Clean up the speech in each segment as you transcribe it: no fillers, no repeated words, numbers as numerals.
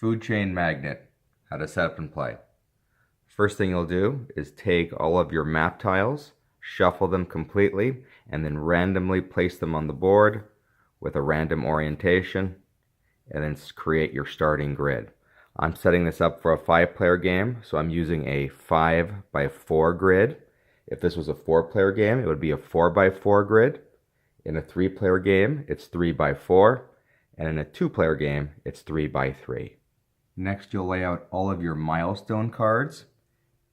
Food chain Magnate, how to set up and play. First thing you'll do is take all of your map tiles, shuffle them completely, and then randomly place them on the board with a random orientation, and then create your starting grid. I'm setting this up for a 5-player game, so I'm using a 5x4 grid. If this was a 4-player game, it would be a 4x4 grid. In a 3-player game, it's 3x4, and in a 2-player game, it's 3x3. Next, you'll lay out all of your milestone cards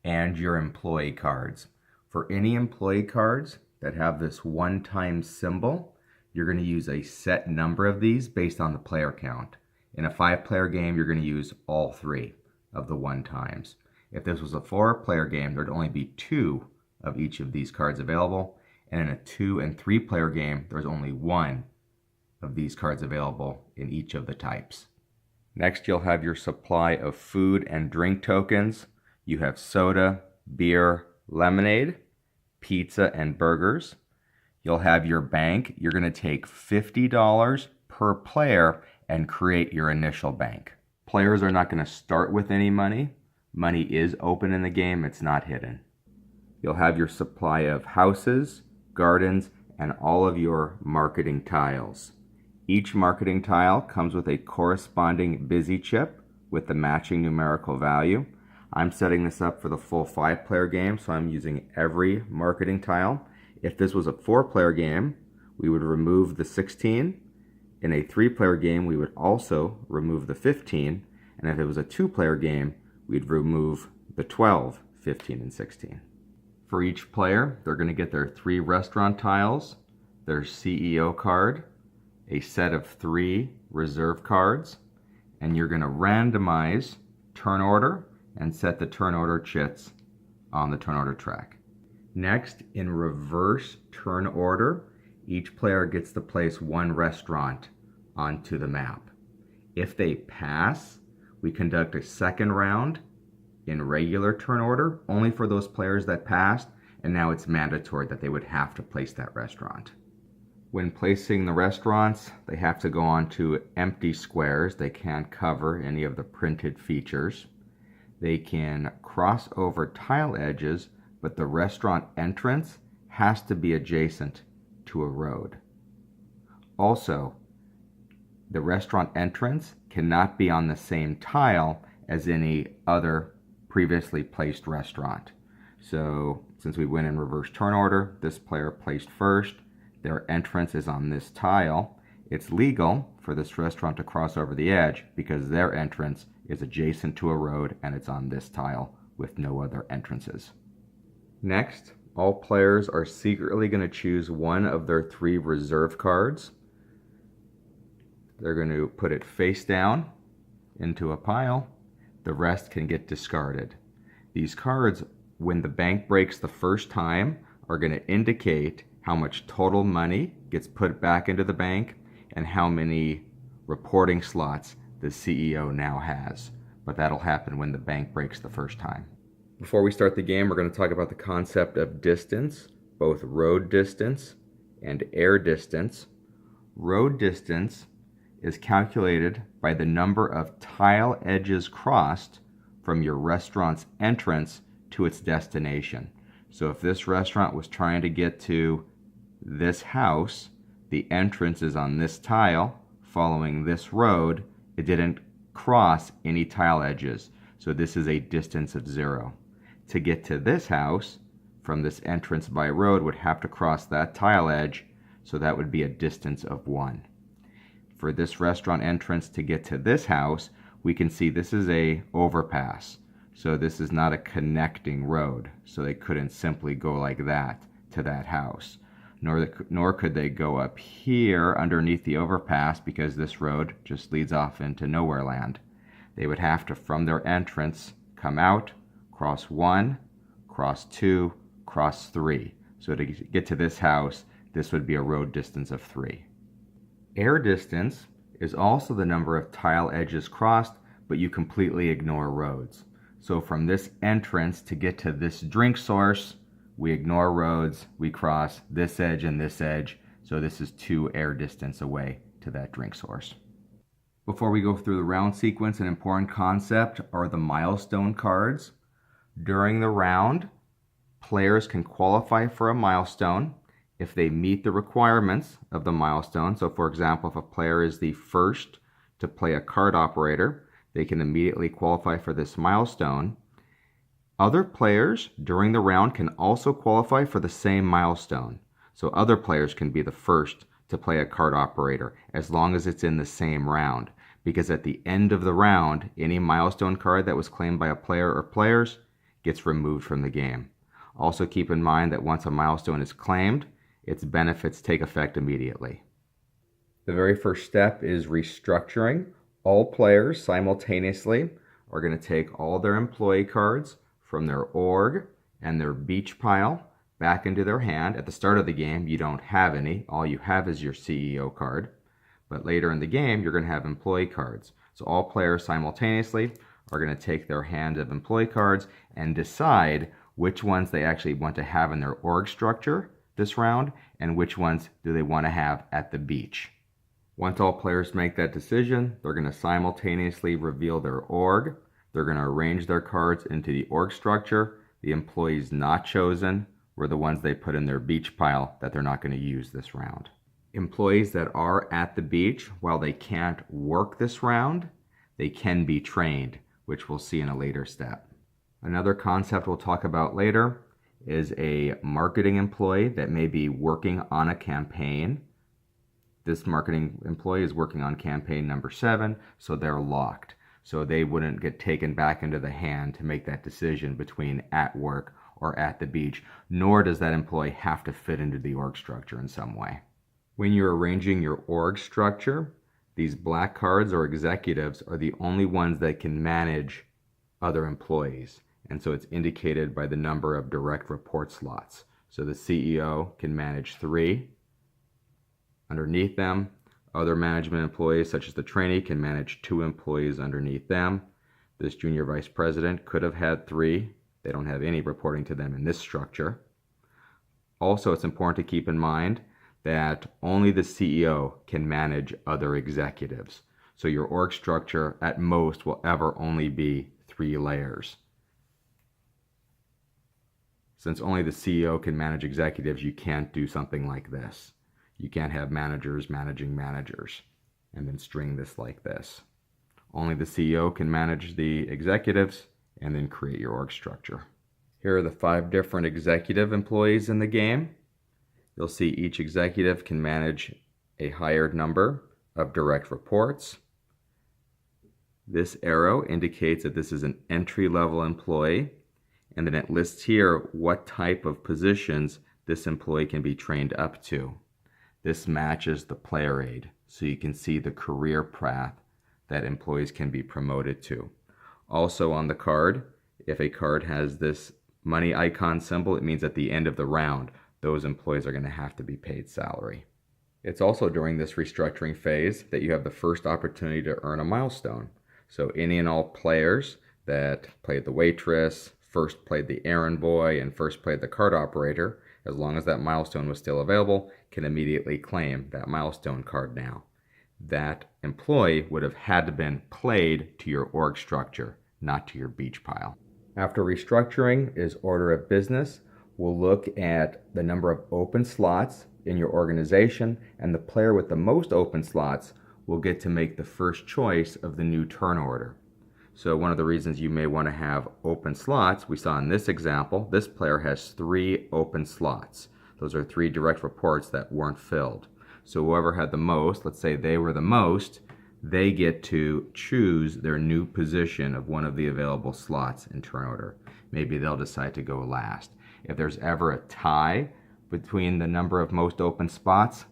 and your employee cards. For any employee cards that have this one-time symbol, you're going to use a set number of these based on the player count. In a 5-player game, you're going to use all 3 of the one-times. If this was a 4-player game, there'd only be 2 of each of these cards available. And in a 2- and 3-player game, there's only 1 of these cards available in each of the types. Next, you'll have your supply of food and drink tokens. You have soda, beer, lemonade, pizza, and burgers. You'll have your bank. You're going to take $50 per player and create your initial bank. Players are not going to start with any money. Money is open in the game. It's not hidden. You'll have your supply of houses, gardens, and all of your marketing tiles. Each marketing tile comes with a corresponding busy chip with the matching numerical value. I'm setting this up for the full 5-player game, so I'm using every marketing tile. If this was a 4-player game, we would remove the 16. In a 3-player game, we would also remove the 15. And if it was a 2-player game, we'd remove the 12, 15, and 16. For each player, they're going to get their 3 restaurant tiles, their CEO card, a set of 3 reserve cards, and you're going to randomize turn order and set the turn order chits on the turn order track. Next, in reverse turn order, each player gets to place 1 restaurant onto the map. If they pass, we conduct a second round in regular turn order, only for those players that passed, and now it's mandatory that they would have to place that restaurant. When placing the restaurants, they have to go onto empty squares. They can't cover any of the printed features. They can cross over tile edges, but the restaurant entrance has to be adjacent to a road. Also, the restaurant entrance cannot be on the same tile as any other previously placed restaurant. So since we went in reverse turn order, this player placed first. Their entrance is on this tile. It's legal for this restaurant to cross over the edge because their entrance is adjacent to a road and it's on this tile with no other entrances. Next, all players are secretly going to choose one of their 3 reserve cards. They're going to put it face down into a pile. The rest can get discarded. These cards, when the bank breaks the first time, are going to indicate how much total money gets put back into the bank and how many reporting slots the CEO now has. But that'll happen when the bank breaks the first time. Before we start the game, we're going to talk about the concept of distance, both road distance and air distance. Road distance is calculated by the number of tile edges crossed from your restaurant's entrance to its destination. So if this restaurant was trying to get to this house, the entrance is on this tile, following this road. It didn't cross any tile edges, so this is a distance of 0. To get to this house, from this entrance by road would have to cross that tile edge, so that would be a distance of 1. For this restaurant entrance to get to this house, we can see this is a overpass. So this is not a connecting road, so they couldn't simply go like that to that house. Nor could they go up here underneath the overpass because this road just leads off into nowhere land. They would have to, from their entrance, come out, cross 1, cross 2, cross 3. So to get to this house, this would be a road distance of 3. Air distance is also the number of tile edges crossed, but you completely ignore roads. So from this entrance to get to this drink source, we ignore roads, we cross this edge and this edge, so this is 2 air distance away to that drink source. Before we go through the round sequence, an important concept are the milestone cards. During the round, players can qualify for a milestone if they meet the requirements of the milestone. So for example, if a player is the first to play a card operator, they can immediately qualify for this milestone. Other players during the round can also qualify for the same milestone. So other players can be the first to play a card operator as long as it's in the same round. Because at the end of the round, any milestone card that was claimed by a player or players gets removed from the game. Also keep in mind that once a milestone is claimed, its benefits take effect immediately. The very first step is restructuring. All players simultaneously are going to take all their employee cards from their org and their beach pile back into their hand. At the start of the game, you don't have any. All you have is your CEO card. But later in the game, you're going to have employee cards. So all players simultaneously are going to take their hand of employee cards and decide which ones they actually want to have in their org structure this round and which ones do they want to have at the beach. Once all players make that decision, they're going to simultaneously reveal their org. They're going to arrange their cards into the org structure. The employees not chosen were the ones they put in their beach pile that they're not going to use this round. Employees that are at the beach, while they can't work this round, they can be trained, which we'll see in a later step. Another concept we'll talk about later is a marketing employee that may be working on a campaign. This marketing employee is working on campaign number 7, so they're locked. So they wouldn't get taken back into the hand to make that decision between at work or at the beach, nor does that employee have to fit into the org structure in some way. When you're arranging your org structure, these black cards or executives are the only ones that can manage other employees. And so it's indicated by the number of direct report slots. So the CEO can manage 3. Underneath them, other management employees such as the trainee can manage 2 employees underneath them. This junior vice president could have had 3. They don't have any reporting to them in this structure. Also, it's important to keep in mind that only the CEO can manage other executives. So your org structure at most will ever only be 3 layers. Since only the CEO can manage executives, you can't do something like this. You can't have managers managing managers and then string this like this. Only the CEO can manage the executives and then create your org structure. Here are the 5 different executive employees in the game. You'll see each executive can manage a hired number of direct reports. This arrow indicates that this is an entry-level employee, and then it lists here what type of positions this employee can be trained up to. This matches the player aid, so you can see the career path that employees can be promoted to. Also on the card, if a card has this money icon symbol, it means at the end of the round, those employees are going to have to be paid salary. It's also during this restructuring phase that you have the first opportunity to earn a milestone. So any and all players that played the waitress, first played the errand boy, and first played the card operator, as long as that milestone was still available, can immediately claim that milestone card now. That employee would have had to been played to your org structure, not to your beach pile. After restructuring is order of business. We'll look at the number of open slots in your organization, and the player with the most open slots will get to make the first choice of the new turn order. So one of the reasons you may want to have open slots, we saw in this example, this player has 3 open slots. Those are 3 direct reports that weren't filled. So whoever had the most, let's say they were the most, they get to choose their new position of one of the available slots in turn order. Maybe they'll decide to go last. If there's ever a tie between the number of most open spots,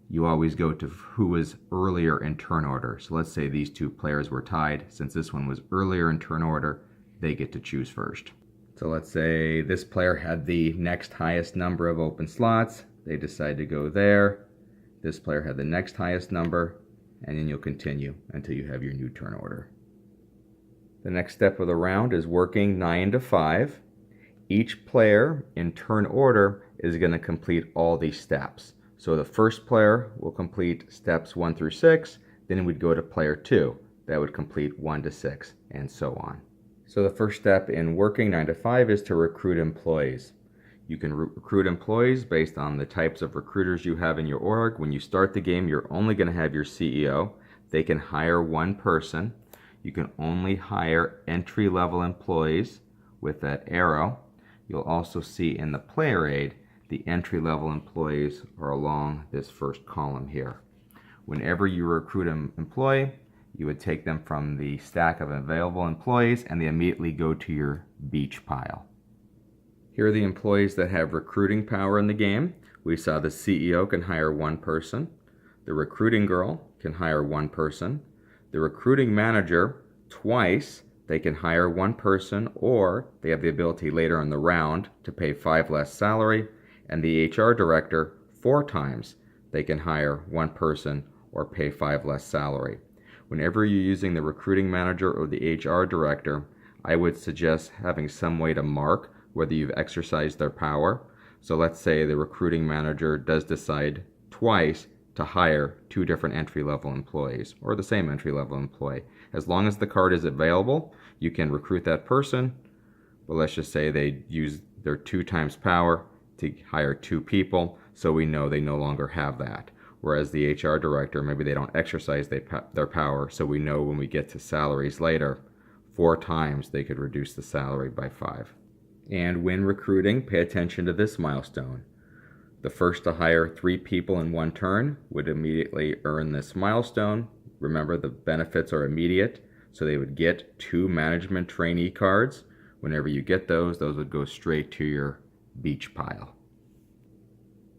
you always go to who was earlier in turn order. So let's say these 2 players were tied. Since this one was earlier in turn order, they get to choose first. So let's say this player had the next highest number of open slots. They decide to go there. This player had the next highest number, and then you'll continue until you have your new turn order. The next step of the round is working 9 to 5. Each player in turn order is going to complete all these steps. So the first player will complete steps 1 through 6, Then we'd go to player 2. That would complete 1 to 6, and so on. So the first step in working 9 to 5 is to recruit employees. You can recruit employees based on the types of recruiters you have in your org. When you start the game, you're only going to have your CEO. They can hire one person. You can only hire entry-level employees with that arrow. You'll also see in the player aid, the entry-level employees are along this first column here. Whenever you recruit an employee, you would take them from the stack of available employees and they immediately go to your beach pile. Here are the employees that have recruiting power in the game. We saw the CEO can hire one person. The recruiting girl can hire one person. The recruiting manager, twice, they can hire one person, or they have the ability later in the round to pay 5 less salary. And the HR director, 4 times, they can hire one person or pay 5 less salary. Whenever you're using the recruiting manager or the HR director, I would suggest having some way to mark whether you've exercised their power. So let's say the recruiting manager does decide twice to hire 2 different entry-level employees or the same entry-level employee. As long as the card is available, you can recruit that person, but let's just say they use their 2 times power to hire 2 people, so we know they no longer have that. Whereas the HR director, maybe they don't exercise their power, so we know when we get to salaries later, 4 times they could reduce the salary by 5. And when recruiting, pay attention to this milestone. The first to hire 3 people in one turn would immediately earn this milestone. Remember, the benefits are immediate, so they would get 2 management trainee cards. Whenever you get those would go straight to your beach pile.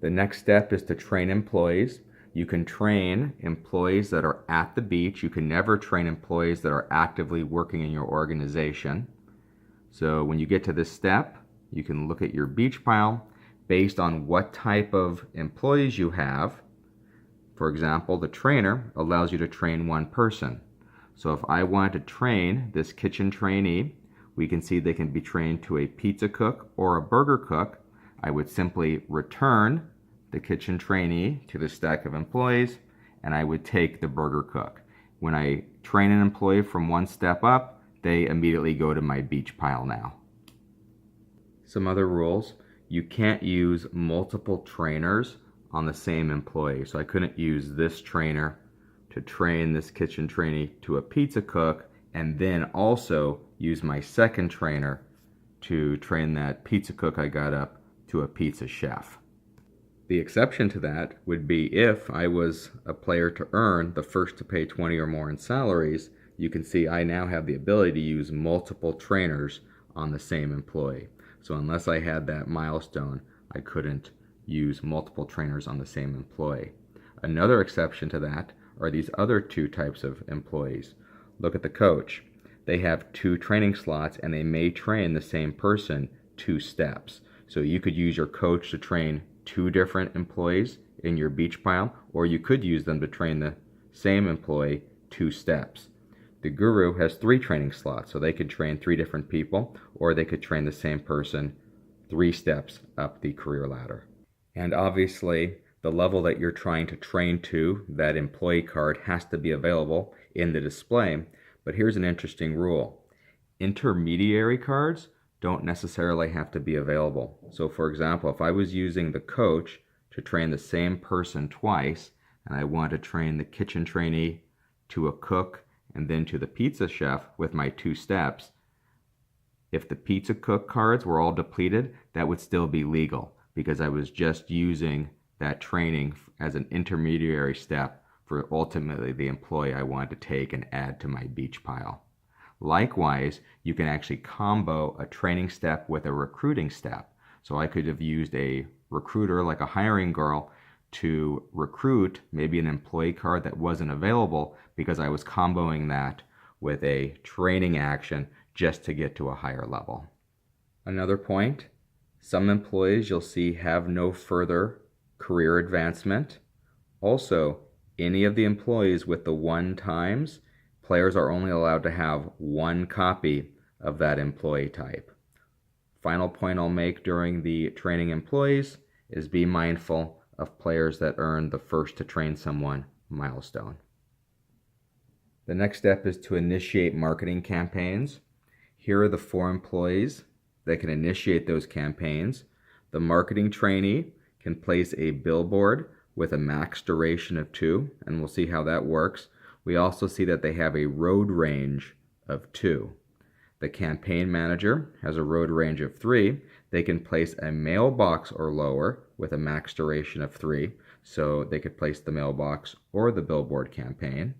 The next step is to train employees. You can train employees that are at the beach. You can never train employees that are actively working in your organization. So when you get to this step, you can look at your beach pile based on what type of employees you have. For example, the trainer allows you to train one person. So if I want to train this kitchen trainee, we can see they can be trained to a pizza cook or a burger cook. I would simply return the kitchen trainee to the stack of employees, and I would take the burger cook. When I train an employee from one step up, they immediately go to my beach pile now. Some other rules: you can't use multiple trainers on the same employee. So I couldn't use this trainer to train this kitchen trainee to a pizza cook and then also use my second trainer to train that pizza cook I got up to a pizza chef. The exception to that would be if I was a player to earn, the first to pay 20 or more in salaries. You can see I now have the ability to use multiple trainers on the same employee. So unless I had that milestone, I couldn't use multiple trainers on the same employee. Another exception to that are these other 2 types of employees. Look at the coach. They have 2 training slots and they may train the same person 2 steps. So you could use your coach to train 2 different employees in your beach pile, or you could use them to train the same employee 2 steps. The guru has 3 training slots, so they could train 3 different people, or they could train the same person 3 steps up the career ladder. And obviously, the level that you're trying to train to, that employee card has to be available in the display. But here's an interesting rule. Intermediary cards don't necessarily have to be available. So for example, if I was using the coach to train the same person twice, and I want to train the kitchen trainee to a cook and then to the pizza chef with my 2 steps, if the pizza cook cards were all depleted, that would still be legal because I was just using that training as an intermediary step for ultimately the employee I wanted to take and add to my beach pile. Likewise, you can actually combo a training step with a recruiting step. So I could have used a recruiter like a hiring girl to recruit maybe an employee card that wasn't available because I was comboing that with a training action just to get to a higher level. Another point, some employees you'll see have no further career advancement. Also, any of the employees with the 1 times, players are only allowed to have 1 copy of that employee type. Final point I'll make during the training employees is be mindful of players that earn the first to train someone milestone. The next step is to initiate marketing campaigns. Here are the 4 employees that can initiate those campaigns. The marketing trainee can place a billboard with a max duration of 2, and we'll see how that works. We also see that they have a road range of 2. The campaign manager has a road range of 3. They can place a mailbox or lower with a max duration of 3, so they could place the mailbox or the billboard campaign.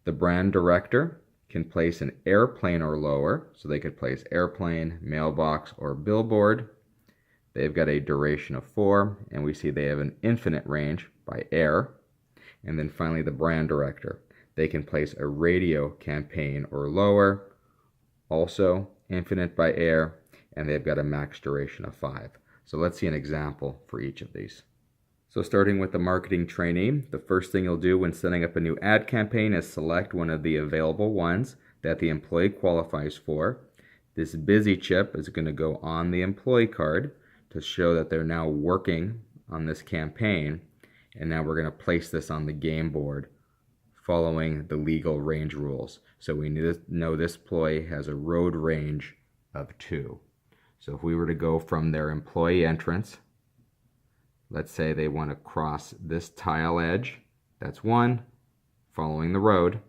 The brand director can place an airplane or lower, so they could place airplane, mailbox, or billboard. They've got a duration of 4, and we see they have an infinite range by air. And then finally, the brand director. They can place a radio campaign or lower, also infinite by air, and they've got a max duration of 5. So let's see an example for each of these. So starting with the marketing trainee, the first thing you'll do when setting up a new ad campaign is select one of the available ones that the employee qualifies for. This busy chip is going to go on the employee card to show that they're now working on this campaign, and now we're going to place this on the game board following the legal range rules. So we know this employee has a road range of 2. So if we were to go from their employee entrance, let's say they want to cross this tile edge, that's 1, following the road,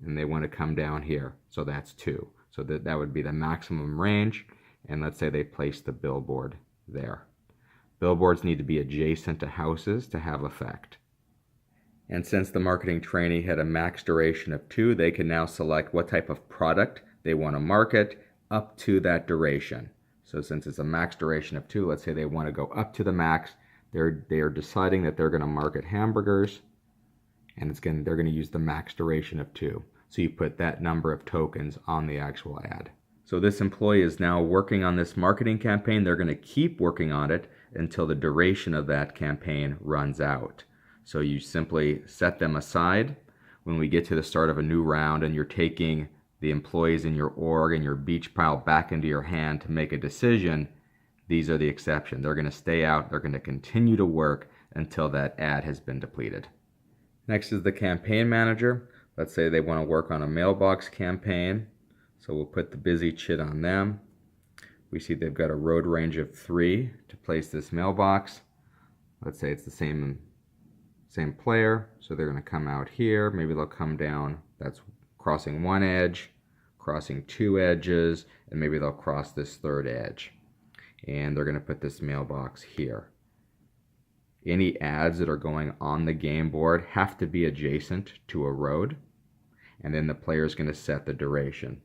and they want to come down here, so that's 2. So that would be the maximum range, and let's say they place the billboard there. Billboards need to be adjacent to houses to have effect. And since the marketing trainee had a max duration of 2, they can now select what type of product they want to market up to that duration. So since it's a max duration of 2, let's say they want to go up to the max, they are deciding that they're going to market hamburgers, and they're going to use the max duration of 2. So you put that number of tokens on the actual ad. So this employee is now working on this marketing campaign. They're going to keep working on it until the duration of that campaign runs out. So you simply set them aside when we get to the start of a new round and you're taking the employees in your org and your beach pile back into your hand to make a decision. These are the exception. They're going to stay out. They're going to continue to work until that ad has been depleted. Next is the campaign manager. Let's say they want to work on a mailbox campaign. So we'll put the busy chit on them. We see they've got a road range of 3 to place this mailbox. Let's say it's the same player, so they're going to come out here. Maybe they'll come down. That's crossing 1 edge, crossing 2 edges, and maybe they'll cross this 3rd edge. And they're going to put this mailbox here. Any ads that are going on the game board have to be adjacent to a road, and then the player is going to set the duration.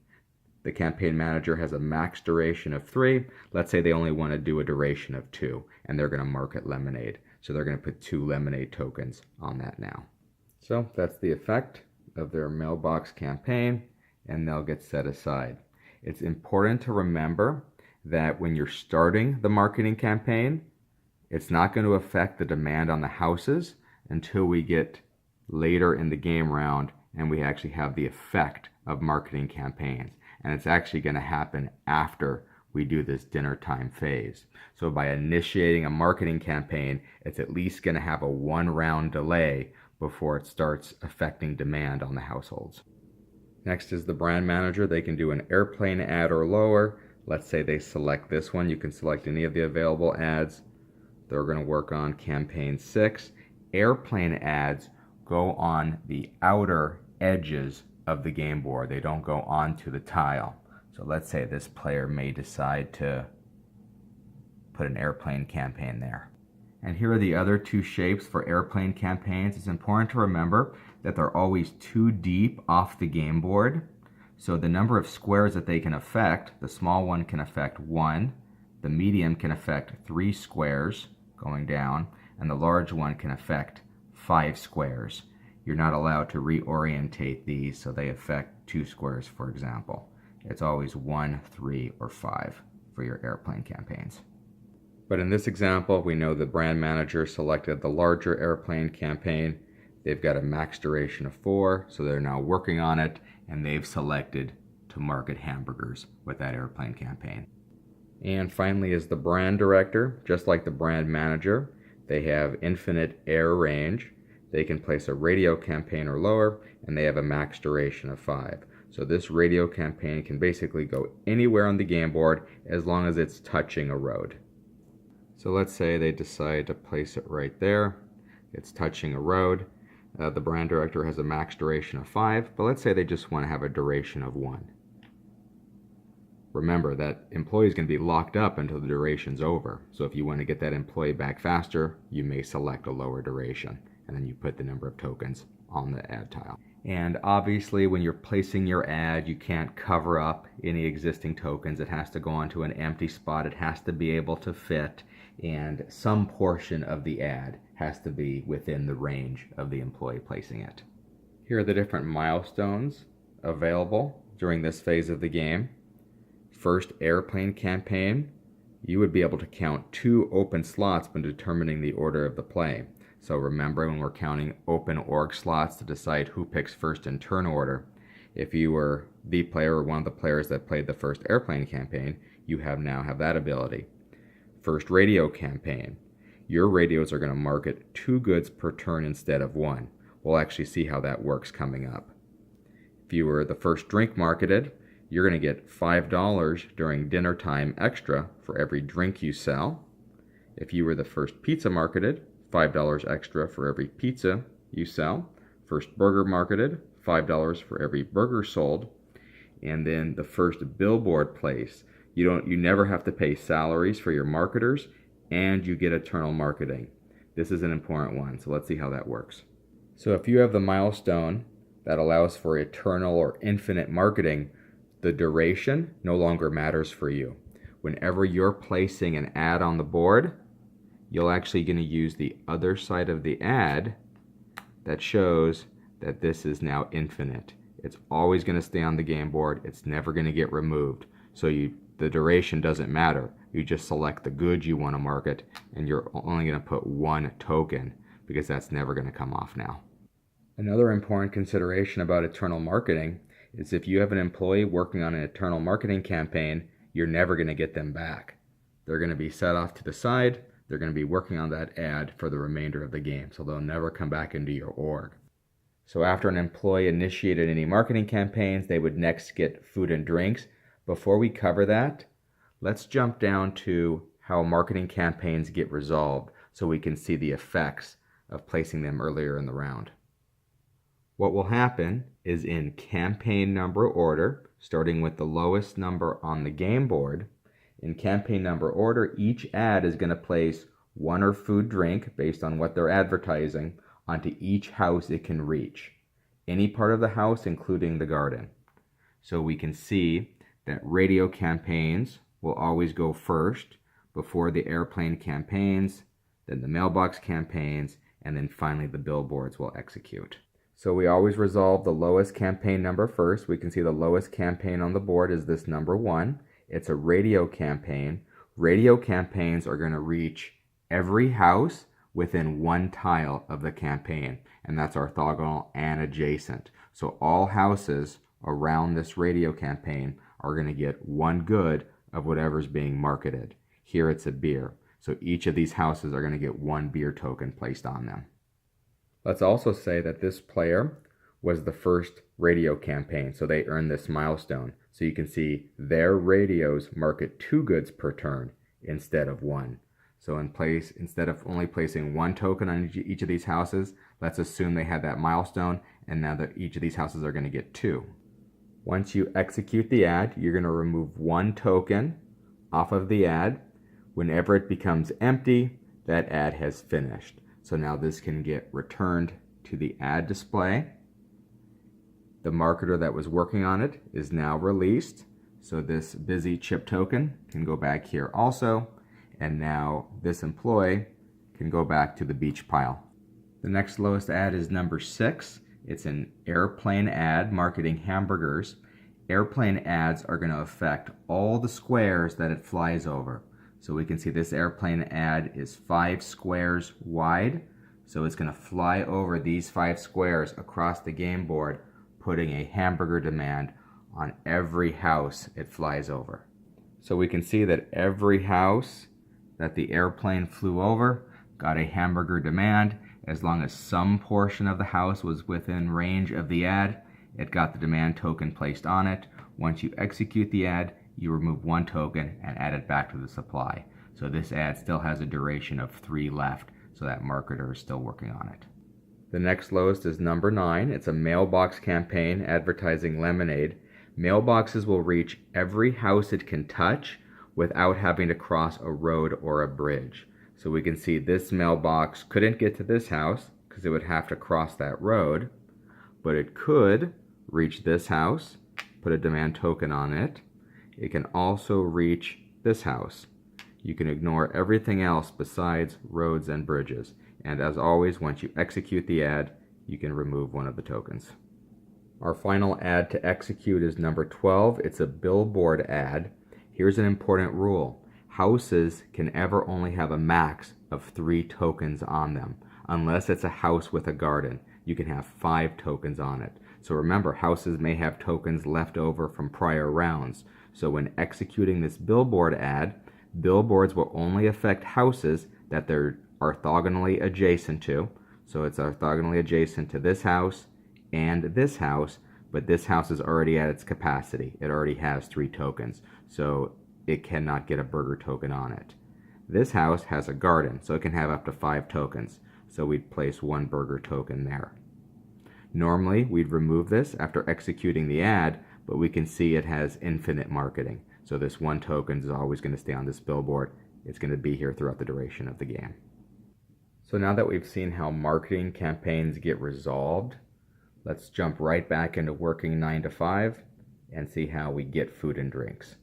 The campaign manager has a max duration of 3. Let's say they only want to do a duration of 2, and they're going to market lemonade. So they're going to put 2 lemonade tokens on that now. So that's the effect of their mailbox campaign, and they'll get set aside. It's important to remember that when you're starting the marketing campaign, it's not going to affect the demand on the houses until we get later in the game round and we actually have the effect of marketing campaigns. And it's actually going to happen after we do this dinner time phase. So by initiating a marketing campaign, it's at least going to have a 1 round delay before it starts affecting demand on the households. Next is the brand manager. They can do an airplane ad or lower. Let's say they select this one. You can select any of the available ads. They're going to work on campaign 6. Airplane ads go on the outer edges of the game board. They don't go onto the tile. So let's say this player may decide to put an airplane campaign there. And here are the other 2 shapes for airplane campaigns. It's important to remember that they're always too deep off the game board. So the number of squares that they can affect, the small one can affect 1, the medium can affect 3 squares going down, and the large one can affect 5 squares. You're not allowed to reorientate these so they affect 2 squares, for example. It's always 1, 3, or 5 for your airplane campaigns. But in this example, we know the brand manager selected the larger airplane campaign. They've got a max duration of 4, so they're now working on it, and they've selected to market hamburgers with that airplane campaign. And finally is the brand director. Just like the brand manager, they have infinite air range. they can place a radio campaign or lower, and they have a max duration of 5. So this radio campaign can basically go anywhere on the game board as long as it's touching a road. So let's say they decide to place it right there. It's touching a road. The brand director has a max duration of 5, but let's say they just want to have a duration of 1. Remember that employee is going to be locked up until the duration's over. So if you want to get that employee back faster, you may select a lower duration, and then you put the number of tokens on the ad tile. And obviously when you're placing your ad, you can't cover up any existing tokens. It has to go onto an empty spot. It has to be able to fit, and some portion of the ad has to be within the range of the employee placing it. Here are the different milestones available during this phase of the game. First airplane campaign, you would be able to count 2 open slots when determining the order of the play. So remember, when we're counting open org slots to decide who picks first in turn order, if you were the player or one of the players that played the first airplane campaign, you now have that ability. First radio campaign, your radios are going to market 2 goods per turn instead of 1. We'll actually see how that works coming up. If you were the first drink marketed, you're going to get $5 during dinner time extra for every drink you sell. If you were the first pizza marketed, $5 extra for every pizza you sell. First burger marketed, $5 for every burger sold. And then the first billboard place, you never have to pay salaries for your marketers, and you get eternal marketing. This is an important one, so let's see how that works. So if you have the milestone that allows for eternal or infinite marketing, the duration no longer matters for you. Whenever you're placing an ad on the board, you're actually going to use the other side of the ad that shows that this is now infinite. It's always going to stay on the game board. It's never going to get removed. So the duration doesn't matter. You just select the good you want to market, and you're only going to put 1 token because that's never going to come off now. Another important consideration about eternal marketing is if you have an employee working on an eternal marketing campaign, you're never going to get them back. They're going to be set off to the side. They're going to be working on that ad for the remainder of the game, so they'll never come back into your org. So after an employee initiated any marketing campaigns, they would next get food and drinks. Before we cover that, let's jump down to how marketing campaigns get resolved so we can see the effects of placing them earlier in the round. What will happen is in campaign number order, starting with the lowest number on the game board, in campaign number order, each ad is going to place 1 or food drink based on what they're advertising onto each house it can reach. Any part of the house, including the garden. So we can see that radio campaigns will always go first before the airplane campaigns, then the mailbox campaigns, and then finally the billboards will execute. So we always resolve the lowest campaign number first. We can see the lowest campaign on the board is this number 1. It's a radio campaign. Radio campaigns are going to reach every house within 1 tile of the campaign, and that's orthogonal and adjacent. So all houses around this radio campaign are going to get 1 good of whatever's being marketed. Here it's a beer. So each of these houses are going to get 1 beer token placed on them. Let's also say that this player was the first radio campaign, so they earned this milestone. So you can see their radios market 2 goods per turn instead of 1. So instead of only placing 1 token on each of these houses, let's assume they had that milestone, and now that each of these houses are going to get 2. Once you execute the ad, you're going to remove 1 token off of the ad. Whenever it becomes empty, that ad has finished. So now this can get returned to the ad display. The marketer that was working on it is now released. So this busy chip token can go back here also. And now this employee can go back to the beach pile. The next lowest ad is number 6. It's an airplane ad marketing hamburgers. Airplane ads are going to affect all the squares that it flies over. So we can see this airplane ad is 5 squares wide. So it's going to fly over these 5 squares across the game board, putting a hamburger demand on every house it flies over. So we can see that every house that the airplane flew over got a hamburger demand, As long as some portion of the house was within range of the ad, it got the demand token placed on it. Once you execute the ad, you remove one token and add it back to the supply. So this ad still has a duration of 3 left, so that marketer is still working on it. The next lowest is number 9. It's a mailbox campaign advertising lemonade. Mailboxes will reach every house it can touch without having to cross a road or a bridge. So we can see this mailbox couldn't get to this house because it would have to cross that road, but it could reach this house, put a demand token on it. It can also reach this house. You can ignore everything else besides roads and bridges. And as always, once you execute the ad, you can remove one of the tokens. Our final ad to execute is number 12. It's a billboard ad. Here's an important rule. Houses can ever only have a max of 3 tokens on them. Unless it's a house with a garden, you can have 5 tokens on it. So remember, houses may have tokens left over from prior rounds. So when executing this billboard ad, billboards will only affect houses that they're orthogonally adjacent to. So it's orthogonally adjacent to this house and this house, but this house is already at its capacity. It already has 3 tokens, so it cannot get a burger token on it. This house has a garden, so it can have up to 5 tokens, so we'd place 1 burger token there. Normally, we'd remove this after executing the ad, but we can see it has infinite marketing. So this 1 token is always going to stay on this billboard. It's going to be here throughout the duration of the game. So now that we've seen how marketing campaigns get resolved, let's jump right back into working 9 to 5 and see how we get food and drinks.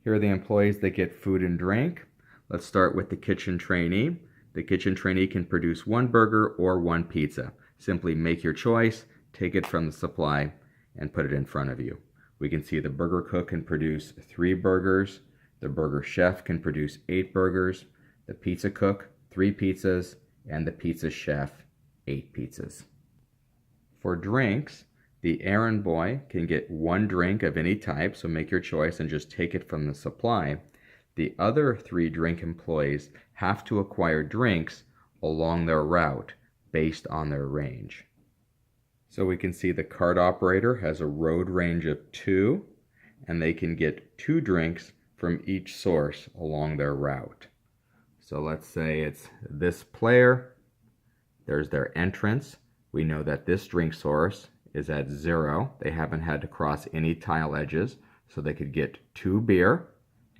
Here are the employees that get food and drink. Let's start with the kitchen trainee. The kitchen trainee can produce 1 burger or 1 pizza. Simply make your choice, take it from the supply, and put it in front of you. We can see the burger cook can produce 3 burgers, the burger chef can produce 8 burgers, the pizza cook 3 pizzas, and the pizza chef 8 pizzas. For drinks, the errand boy can get 1 drink of any type, so make your choice and just take it from the supply. The other 3 drink employees have to acquire drinks along their route based on their range. So we can see the cart operator has a road range of 2, and they can get 2 drinks from each source along their route. So let's say it's this player, there's their entrance. We know that this drink source is at 0. They haven't had to cross any tile edges, so they could get 2 beer.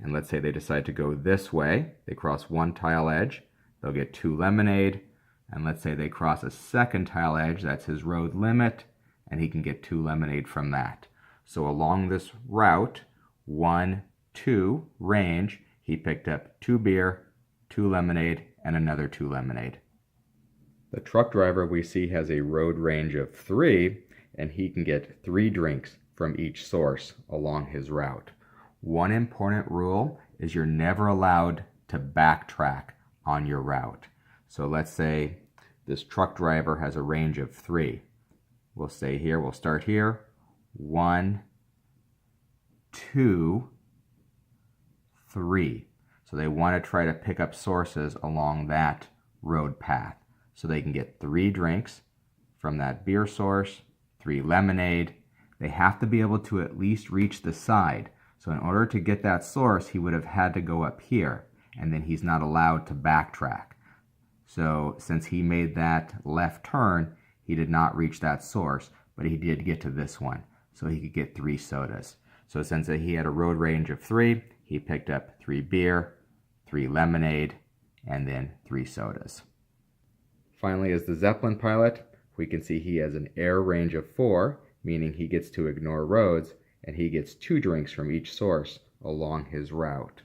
And let's say they decide to go this way. They cross 1 tile edge, they'll get 2 lemonade. And let's say they cross a 2nd tile edge, that's his road limit, and he can get 2 lemonade from that. So along this route, 1, 2 range, he picked up 2 beer, 2 lemonade, and another 2 lemonade. The truck driver we see has a road range of 3, and he can get 3 drinks from each source along his route. One important rule is you're never allowed to backtrack on your route. So let's say this truck driver has a range of 3. We'll say here, we'll start here, 1, 2, 3. So they want to try to pick up sources along that road path. So they can get 3 drinks from that beer source, 3 lemonade. They have to be able to at least reach the side. So in order to get that source, he would have had to go up here, and then he's not allowed to backtrack. So since he made that left turn, he did not reach that source, but he did get to this one. So he could get 3 sodas. So since he had a road range of 3, he picked up 3 beer, 3 lemonade, and then 3 sodas. Finally, as the Zeppelin pilot, we can see he has an air range of 4, meaning he gets to ignore roads, and he gets 2 drinks from each source along his route.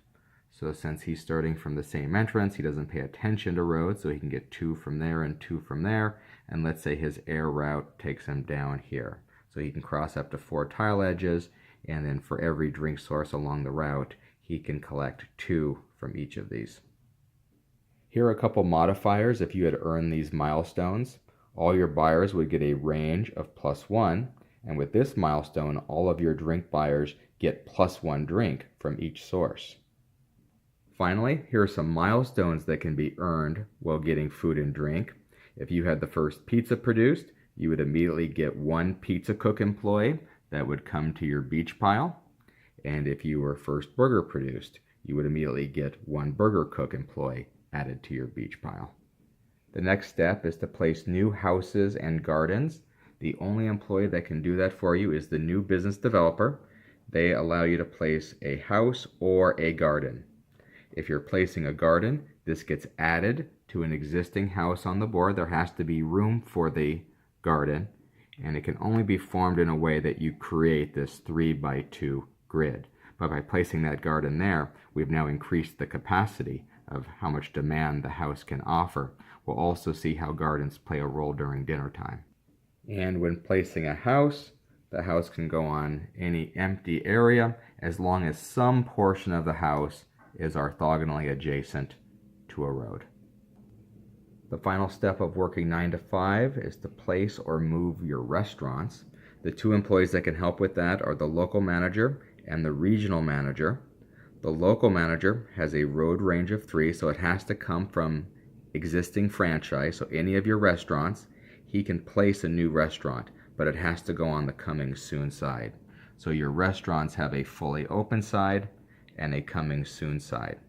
So since he's starting from the same entrance, he doesn't pay attention to roads, so he can get 2 from there and 2 from there. And let's say his air route takes him down here. So he can cross up to 4 tile edges, and then for every drink source along the route, he can collect 2 from each of these. Here are a couple modifiers if you had earned these milestones. All your buyers would get a range of +1, and with this milestone, all of your drink buyers get +1 drink from each source. Finally, here are some milestones that can be earned while getting food and drink. If you had the first pizza produced, you would immediately get one pizza cook employee that would come to your beach pile. And if you were first burger produced, you would immediately get one burger cook employee added to your beach pile. The next step is to place new houses and gardens. The only employee that can do that for you is the new business developer. They allow you to place a house or a garden. If you're placing a garden, this gets added to an existing house on the board. There has to be room for the garden, and it can only be formed in a way that you create this 3x2 grid. But by placing that garden there, we've now increased the capacity of how much demand the house can offer. We'll also see how gardens play a role during dinner time. And when placing a house, the house can go on any empty area as long as some portion of the house is orthogonally adjacent to a road. The final step of working 9 to 5 is to place or move your restaurants. The two employees that can help with that are the local manager and the regional manager. The local manager has a road range of 3, so it has to come from existing franchise, so any of your restaurants. He can place a new restaurant, but it has to go on the coming soon side. So your restaurants have a fully open side and a coming soon side.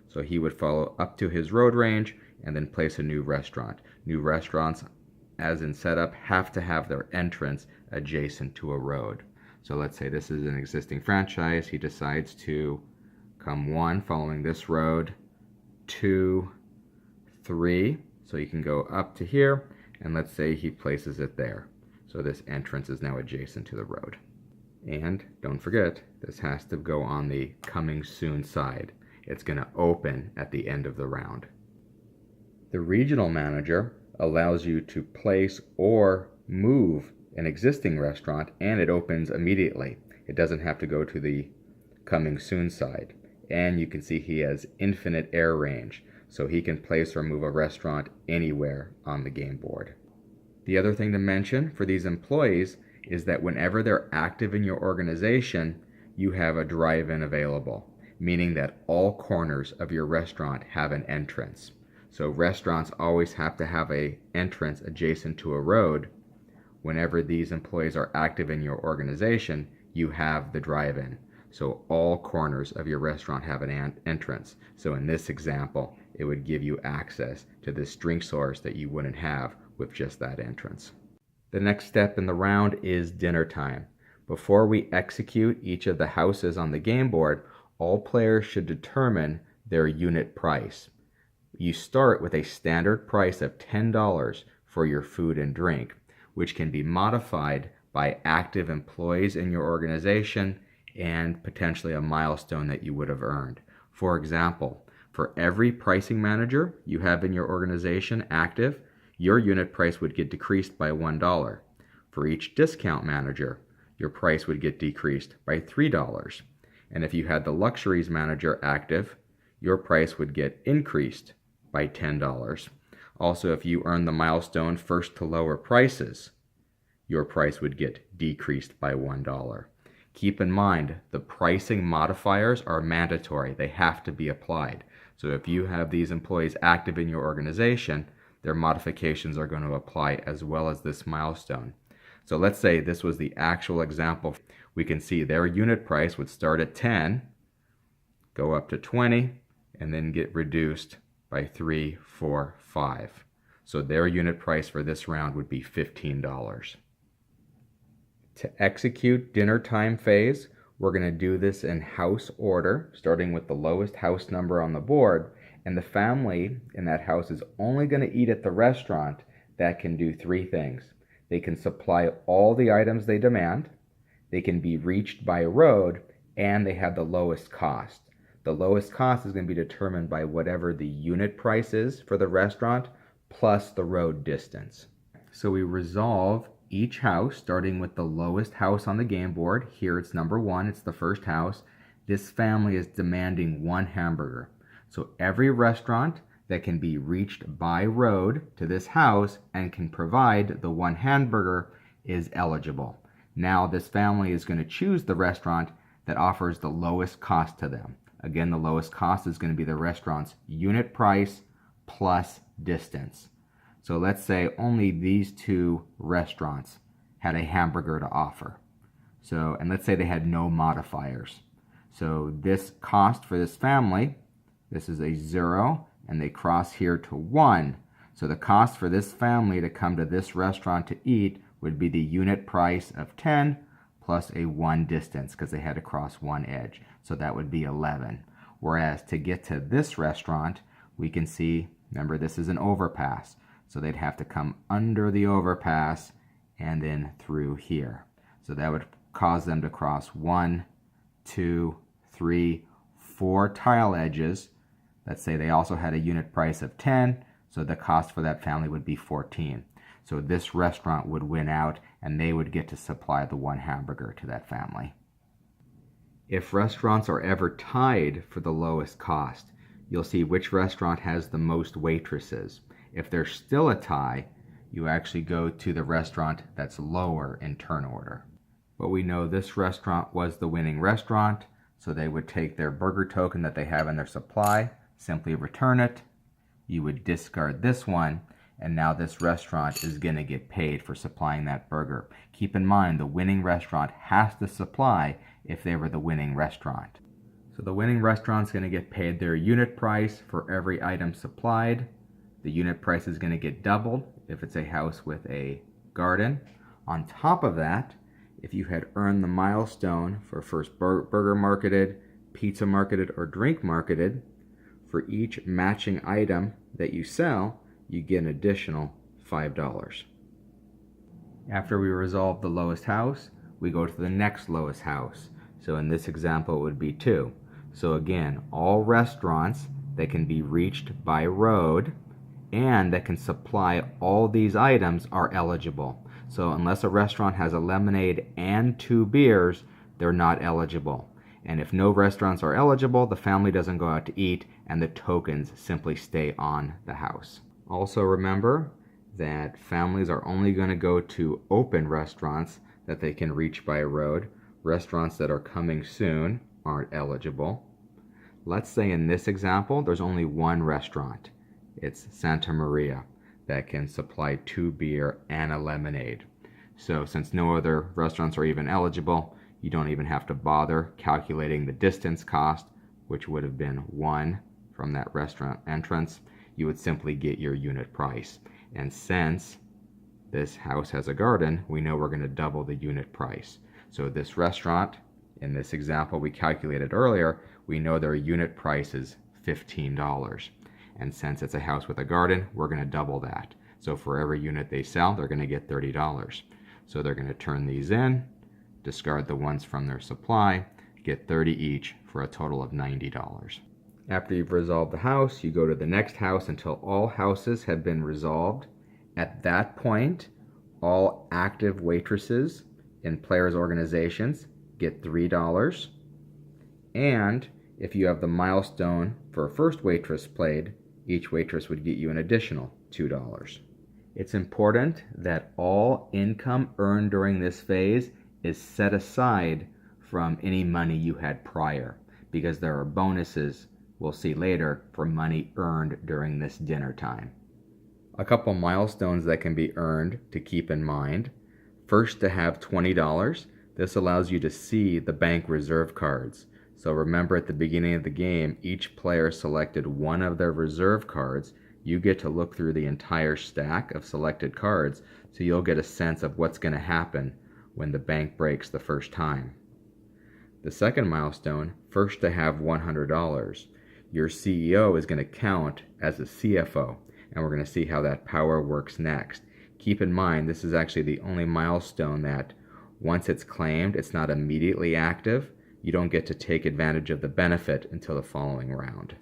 So he would follow up to his road range and then place a new restaurant. New restaurants, as in setup, have to have their entrance adjacent to a road. So let's say this is an existing franchise. He decides to come 1 following this road, 2, 3. So you can go up to here, and let's say he places it there. So this entrance is now adjacent to the road. And don't forget, this has to go on the coming soon side. It's going to open at the end of the round. The regional manager allows you to place or move an existing restaurant, and it opens immediately. It doesn't have to go to the coming soon side. And you can see he has infinite air range, so he can place or move a restaurant anywhere on the game board. The other thing to mention for these employees is that whenever they're active in your organization, you have a drive-in available, meaning that all corners of your restaurant have an entrance. So restaurants always have to have an entrance adjacent to a road. Whenever these employees are active in your organization, you have the drive-in. So all corners of your restaurant have an entrance. So in this example, it would give you access to this drink source that you wouldn't have with just that entrance. The next step in the round is dinner time. Before we execute each of the houses on the game board, all players should determine their unit price. You start with a standard price of $10 for your food and drink, which can be modified by active employees in your organization and potentially a milestone that you would have earned. For example, for every pricing manager you have in your organization active, your unit price would get decreased by $1. For each discount manager, your price would get decreased by $3. And if you had the luxuries manager active, your price would get increased by $10. Also, if you earn the milestone first to lower prices, your price would get decreased by $1. Keep in mind, the pricing modifiers are mandatory. They have to be applied. So if you have these employees active in your organization, their modifications are going to apply as well as this milestone. So let's say this was the actual example. We can see their unit price would start at 10, go up to 20, and then get reduced by 3, 4, 5. So their unit price for this round would be $15. To execute dinner time phase, we're going to do this in house order, starting with the lowest house number on the board. And the family in that house is only going to eat at the restaurant that can do 3 things. They can supply all the items they demand, they can be reached by road, and they have the lowest cost. The lowest cost is going to be determined by whatever the unit price is for the restaurant plus the road distance. So we resolve each house starting with the lowest house on the game board. Here it's number 1, it's the first house. This family is demanding 1 hamburger. So every restaurant that can be reached by road to this house and can provide the 1 hamburger is eligible. Now this family is going to choose the restaurant that offers the lowest cost to them. Again, the lowest cost is going to be the restaurant's unit price plus distance. So let's say only these two restaurants had a hamburger to offer. So, and let's say they had no modifiers. So this cost for this family, this is a 0, and they cross here to 1. So the cost for this family to come to this restaurant to eat would be the unit price of 10 plus a 1 distance, because they had to cross one edge. So that would be 11. Whereas to get to this restaurant, we can see, remember this is an overpass. So they'd have to come under the overpass and then through here. So that would cause them to cross 1, 2, 3, 4 tile edges. Let's say they also had a unit price of 10, so the cost for that family would be 14. So this restaurant would win out, and they would get to supply the 1 hamburger to that family. If restaurants are ever tied for the lowest cost, you'll see which restaurant has the most waitresses. If there's still a tie, you actually go to the restaurant that's lower in turn order. But we know this restaurant was the winning restaurant, so they would take their burger token that they have in their supply, simply return it. You would discard this one, and now this restaurant is going to get paid for supplying that burger. Keep in mind, the winning restaurant has to supply if they were the winning restaurant. So the winning restaurant's going to get paid their unit price for every item supplied. The unit price is going to get doubled if it's a house with a garden. On top of that, if you had earned the milestone for first burger marketed, pizza marketed, or drink marketed, for each matching item that you sell, you get an additional $5. After we resolve the lowest house, we go to the next lowest house. So in this example, it would be 2. So again, all restaurants that can be reached by road and that can supply all these items are eligible. So unless a restaurant has a lemonade and 2 beers, they're not eligible. And if no restaurants are eligible, the family doesn't go out to eat, and the tokens simply stay on the house. Also remember that families are only going to go to open restaurants that they can reach by road. Restaurants that are coming soon aren't eligible. Let's say in this example, there's only 1 restaurant. It's Santa Maria that can supply 2 beer and a lemonade. So since no other restaurants are even eligible, you don't even have to bother calculating the distance cost, which would have been 1 from that restaurant entrance. You would simply get your unit price. And since this house has a garden, we know we're going to double the unit price. So this restaurant, in this example we calculated earlier, we know their unit price is $15. And since it's a house with a garden, we're going to double that. So for every unit they sell, they're going to get $30. So they're going to turn these in, discard the ones from their supply, get 30 each for a total of $90. After you've resolved the house, you go to the next house until all houses have been resolved. At that point, all active waitresses in players' organizations get $3. And if you have the milestone for a first waitress played, each waitress would get you an additional $2. It's important that all income earned during this phase is set aside from any money you had prior, because there are bonuses we'll see later for money earned during this dinner time. A couple milestones that can be earned to keep in mind. First, to have $20. This allows you to see the bank reserve cards. So remember, at the beginning of the game, each player selected one of their reserve cards. You get to look through the entire stack of selected cards, so you'll get a sense of what's going to happen when the bank breaks the first time. The second milestone, first to have $100. Your CEO is going to count as a CFO, and we're going to see how that power works next. Keep in mind, this is actually the only milestone that once it's claimed, it's not immediately active. You don't get to take advantage of the benefit until the following round.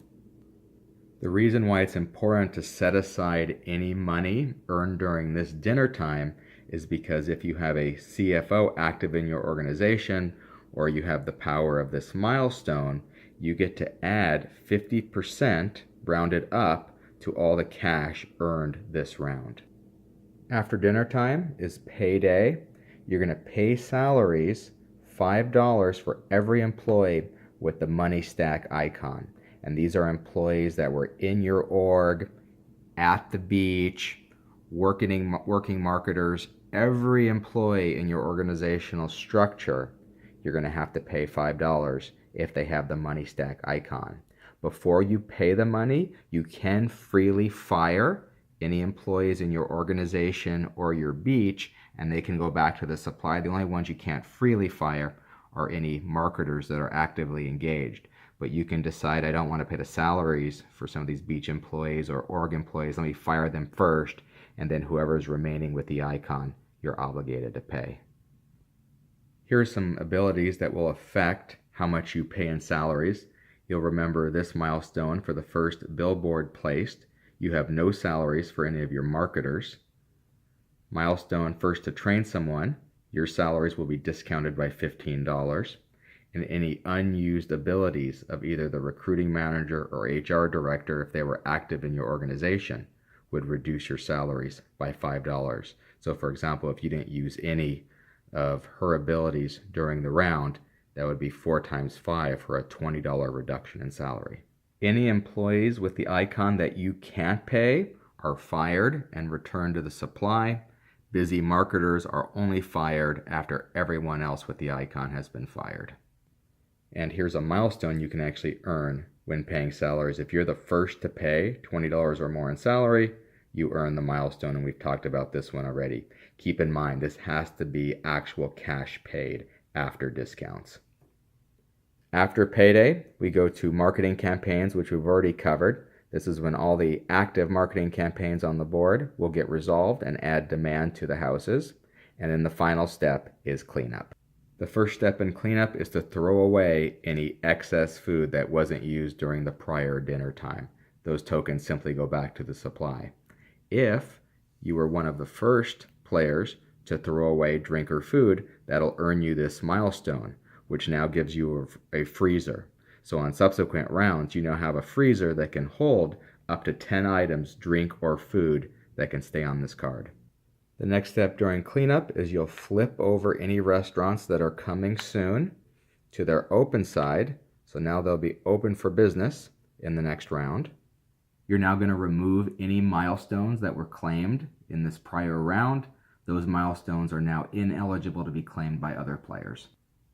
The reason why it's important to set aside any money earned during this dinner time is because if you have a CFO active in your organization, or you have the power of this milestone, you get to add 50% rounded up to all the cash earned this round. After dinner time is payday. You're going to pay salaries $5 for every employee with the money stack icon. And these are employees that were in your org, at the beach, working marketers, every employee in your organizational structure, you're going to have to pay $5 if they have the money stack icon. Before you pay the money, you can freely fire any employees in your organization or your beach, and they can go back to the supply. The only ones you can't freely fire are any marketers that are actively engaged. But you can decide, I don't want to pay the salaries for some of these beach employees or org employees. Let me fire them first, and then whoever is remaining with the icon, you're obligated to pay. Here are some abilities that will affect how much you pay in salaries. You'll remember this milestone for the first billboard placed. You have no salaries for any of your marketers. Milestone first to train someone, your salaries will be discounted by $15. And any unused abilities of either the recruiting manager or HR director, if they were active in your organization, would reduce your salaries by $5. So for example, if you didn't use any of her abilities during the round, that would be 4 times 5 for a $20 reduction in salary. Any employees with the icon that you can't pay are fired and returned to the supply. Busy marketers are only fired after everyone else with the icon has been fired. And here's a milestone you can actually earn when paying salaries. If you're the first to pay $20 or more in salary, you earn the milestone, and we've talked about this one already. Keep in mind, this has to be actual cash paid after discounts. After payday, we go to marketing campaigns, which we've already covered. This is when all the active marketing campaigns on the board will get resolved and add demand to the houses. And then the final step is cleanup. The first step in cleanup is to throw away any excess food that wasn't used during the prior dinner time. Those tokens simply go back to the supply. If you were one of the first players to throw away drink or food, that'll earn you this milestone, which now gives you a freezer. So on subsequent rounds, you now have a freezer that can hold up to 10 items, drink or food, that can stay on this card. The next step during cleanup is you'll flip over any restaurants that are coming soon to their open side. So now they'll be open for business in the next round. You're now going to remove any milestones that were claimed in this prior round. Those milestones are now ineligible to be claimed by other players.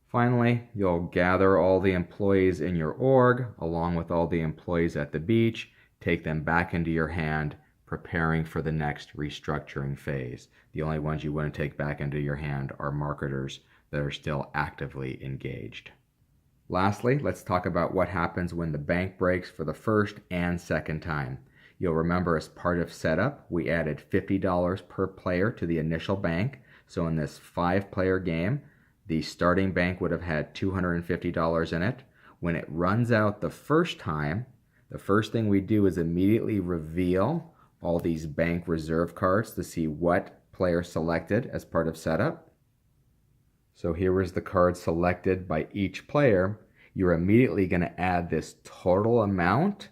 Finally, you'll gather all the employees in your org along with all the employees at the beach, take them back into your hand, preparing for the next restructuring phase. The only ones you want to take back into your hand are marketers that are still actively engaged. Lastly, let's talk about what happens when the bank breaks for the first and second time. You'll remember as part of setup, we added $50 per player to the initial bank. So in this 5-player game, the starting bank would have had $250 in it. When it runs out the first time, the first thing we do is immediately reveal all these bank reserve cards to see what player selected as part of setup. So here is the card selected by each player. You're immediately going to add this total amount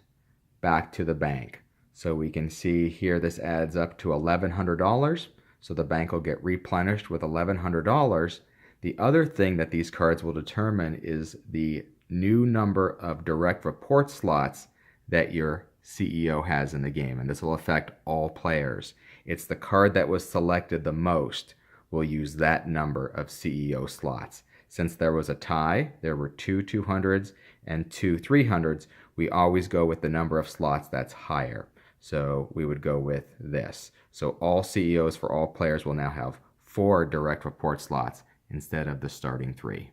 back to the bank. So we can see here this adds up to $1,100. So the bank will get replenished with $1,100. The other thing that these cards will determine is the new number of direct report slots that your CEO has in the game, and this will affect all players. It's the card that was selected the most will use that number of CEO slots. Since there was a tie, there were 2 200s and 2 300s, we always go with the number of slots that's higher. So we would go with this. So all CEOs for all players will now have 4 direct report slots instead of the starting 3.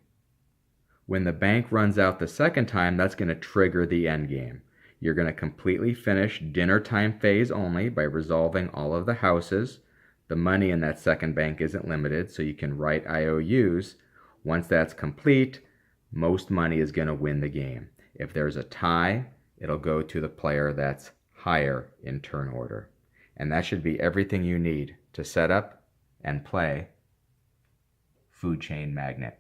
When the bank runs out the second time, that's going to trigger the end game. You're going to completely finish dinner time phase only by resolving all of the houses. The money in that second bank isn't limited, so you can write IOUs. Once that's complete, most money is going to win the game. If there's a tie, it'll go to the player that's higher in turn order. And that should be everything you need to set up and play Food Chain Magnate.